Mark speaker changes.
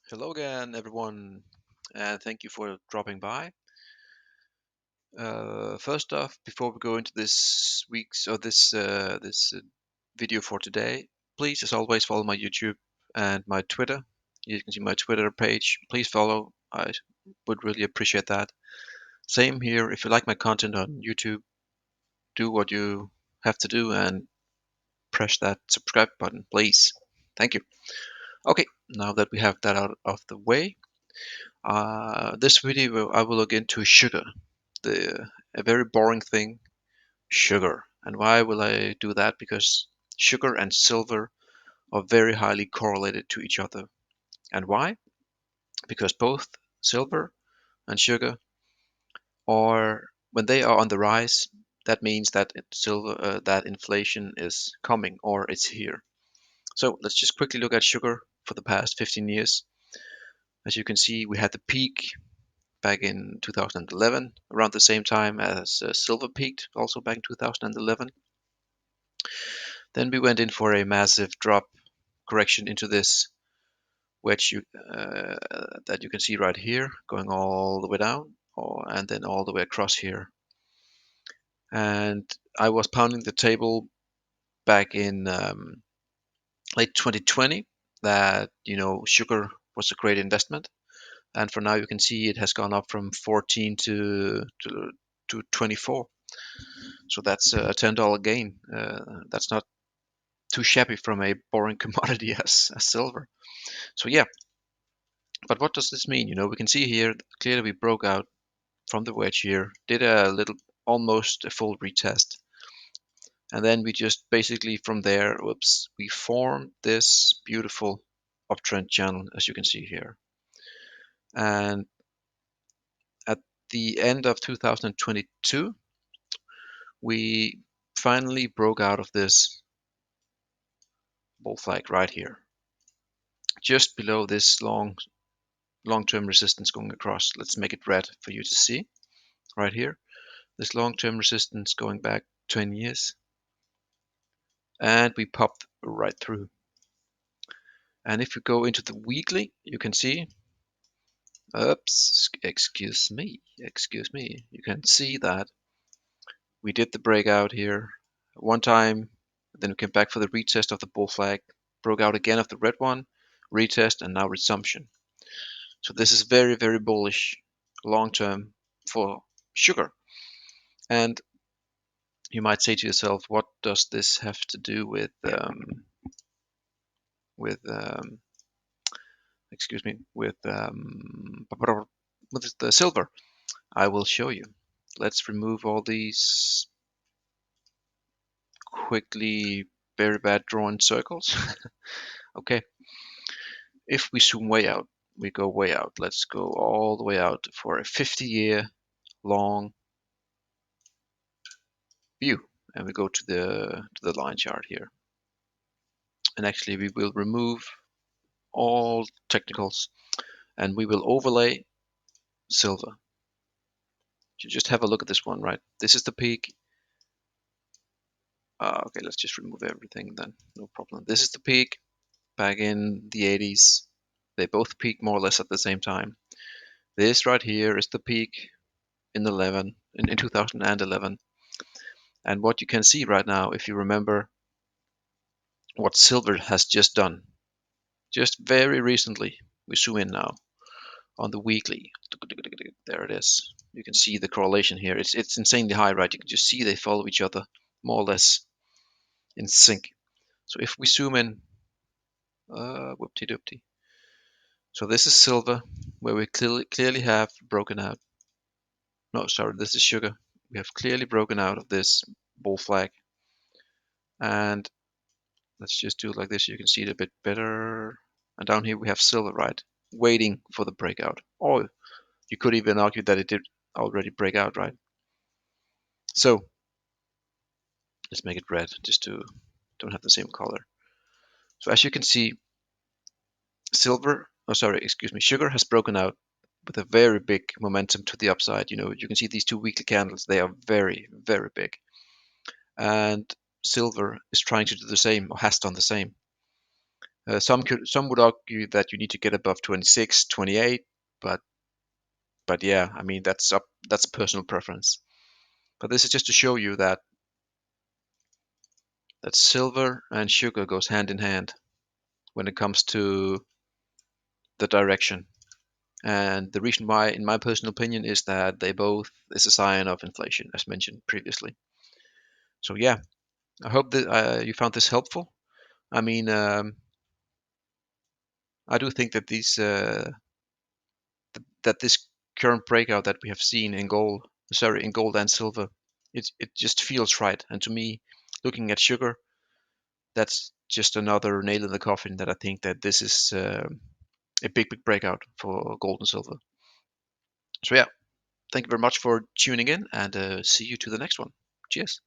Speaker 1: Hello again, everyone, and thank you for dropping by. First off, before we go into this week's or this video for today, please, as always, follow my YouTube and my Twitter. You can see my Twitter page. Please follow. I would really appreciate that. Same here. If you like my content on YouTube, do what you have to do and press that subscribe button, please. Thank you. Okay, now that we have that out of the way, this video I will look into sugar, the a very boring thing, sugar. And why will I do that? Because sugar and silver are very highly correlated to each other. And why? Because both silver and sugar are, when they are on the rise, that means that that inflation is coming or it's here. So let's just quickly look at sugar for the past 15 years. As you can see, we had the peak back in 2011, around the same time as silver peaked, also back in 2011. Then we went in for a massive drop correction into this wedge that you can see right here, going all the way down, and then all the way across here. And I was pounding the table back in late 2020 that sugar was a great investment, and for now you can see it has gone up from 14 to 24. So that's a $10 gain. That's not too shabby from a boring commodity as silver. So yeah, but what does this mean? We can see here clearly we broke out from the wedge here, did a little, almost a full retest, and then we just basically from there, whoops, we formed this beautiful uptrend channel as you can see here. And at the end of 2022, we finally broke out of this bull flag right here, just below this long-term resistance going across. Let's make it red for you to see right here. This long-term resistance going back 10 years, and we popped right through. And if you go into the weekly, you can see, oops, excuse me, you can see that we did the breakout here one time, then we came back for the retest of the bull flag, broke out again of the red one, retest, and now resumption. So this is very, very bullish long term for sugar. And you might say to yourself, what does this have to do with excuse me, with the silver? I will show you. Let's remove all these quickly very bad drawn circles. Okay, if we zoom way out, we go way out. Let's go all the way out for a 50-year long view, and we go to the line chart here. And actually, we will remove all technicals, and we will overlay silver. You just have a look at this one, right? This is the peak. Okay, let's just remove everything then, no problem. This is the peak back in the 80s. They both peaked more or less at the same time. This right here is the peak in 2011. And what you can see right now, if you remember what silver has just done, just very recently, we zoom in now on the weekly. There it is. You can see the correlation here. It's insanely high, right? You can just see they follow each other more or less in sync. So if we zoom in, whoopty doopty. So this is silver, where we clearly have broken out. No, sorry, this is sugar. We have clearly broken out of this bull flag. And let's just do it like this. You can see it a bit better. And down here we have silver, right? Waiting for the breakout. Or you could even argue that it did already break out, right? So let's make it red just to don't have the same color. So as you can see, sugar has broken out with a very big momentum to the upside. You can see these two weekly candles, they are very, very big. And silver is trying to do the same, or has done the same. Some would argue that you need to get above 26, 28, but yeah, I mean that's personal preference. But this is just to show you that silver and sugar goes hand in hand when it comes to the direction. And the reason why, in my personal opinion, is that they both is a sign of inflation, as mentioned previously. So yeah, I hope that you found this helpful. I mean, I do think that that this current breakout that we have seen in gold, sorry, in gold and silver, it just feels right. And to me, looking at sugar, that's just another nail in the coffin. That I think that this is a big breakout for gold and silver. So yeah, thank you very much for tuning in, and see you to the next one. Cheers.